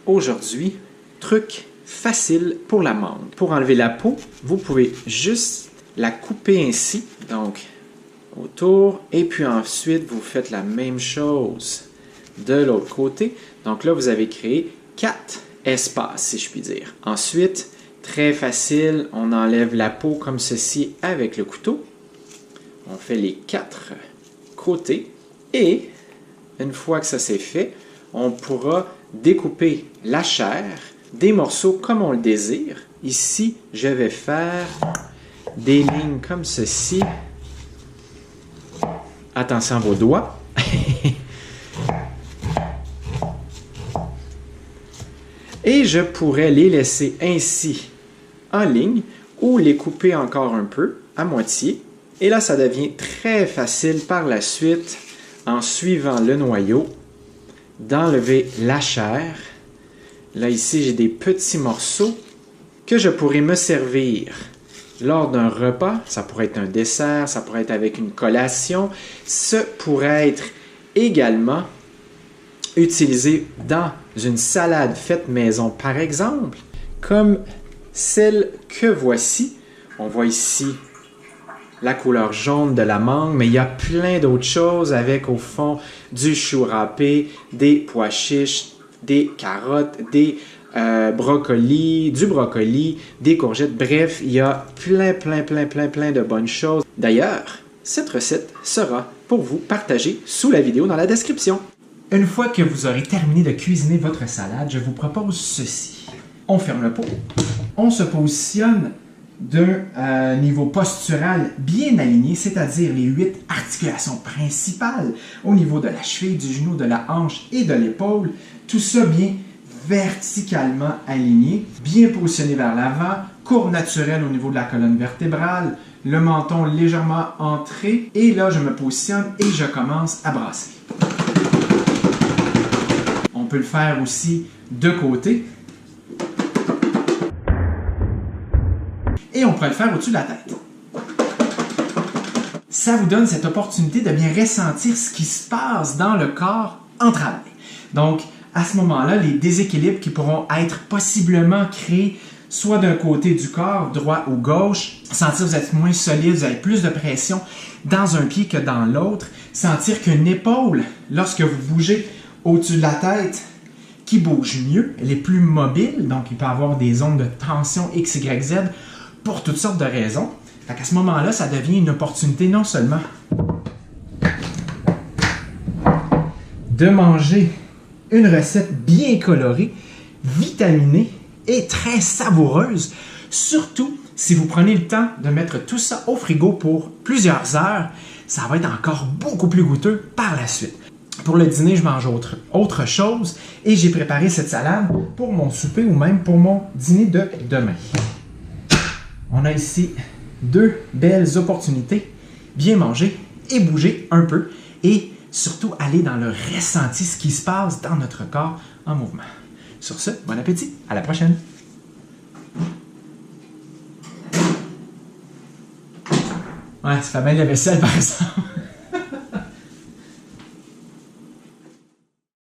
aujourd'hui, truc facile pour la mangue. Pour enlever la peau, vous pouvez juste la couper ainsi, donc autour, et puis ensuite vous faites la même chose de l'autre côté. Donc là, vous avez créé 4 espaces, si je puis dire. Ensuite, très facile, on enlève la peau comme ceci avec le couteau. On fait les 4 côtés et une fois que ça c'est fait, on pourra découper la chair des morceaux comme on le désire. Ici, je vais faire des lignes comme ceci. Attention à vos doigts. Et je pourrais les laisser ainsi en ligne ou les couper encore un peu à moitié. Et là, ça devient très facile par la suite, en suivant le noyau, d'enlever la chair. Là, ici, j'ai des petits morceaux que je pourrais me servir lors d'un repas. Ça pourrait être un dessert, ça pourrait être avec une collation. Ce pourrait être également utilisé dans une salade faite maison, par exemple, comme celle que voici. On voit ici la couleur jaune de la mangue, mais il y a plein d'autres choses avec au fond du chou râpé, des pois chiches, des carottes, des brocolis, du brocoli, des courgettes. Bref, il y a plein de bonnes choses. D'ailleurs, cette recette sera pour vous partagée sous la vidéo dans la description. Une fois que vous aurez terminé de cuisiner votre salade, je vous propose ceci. On ferme le pot. On se positionne d'un niveau postural bien aligné, c'est-à-dire les 8 articulations principales au niveau de la cheville, du genou, de la hanche et de l'épaule. Tout ça bien verticalement aligné, bien positionné vers l'avant, courbe naturelle au niveau de la colonne vertébrale, le menton légèrement entré. Et là, je me positionne et je commence à brasser. On peut le faire aussi de côté. Et on pourrait le faire au-dessus de la tête. Ça vous donne cette opportunité de bien ressentir ce qui se passe dans le corps en travail. Donc, à ce moment-là, les déséquilibres qui pourront être possiblement créés soit d'un côté du corps, droit ou gauche, sentir que vous êtes moins solide, vous avez plus de pression dans un pied que dans l'autre, sentir qu'une épaule, lorsque vous bougez au-dessus de la tête, qui bouge mieux, elle est plus mobile, donc il peut y avoir des zones de tension X, Y, Z pour toutes sortes de raisons. Fait qu'à ce moment-là, ça devient une opportunité non seulement de manger une recette bien colorée, vitaminée et très savoureuse, surtout si vous prenez le temps de mettre tout ça au frigo pour plusieurs heures, ça va être encore beaucoup plus goûteux par la suite. Pour le dîner, je mange autre chose et j'ai préparé cette salade pour mon souper ou même pour mon dîner de demain. On a ici 2 belles opportunités, bien manger et bouger un peu et surtout aller dans le ressenti, ce qui se passe dans notre corps en mouvement. Sur ce, bon appétit, à la prochaine! Ouais, ça fait bien la vaisselle par exemple.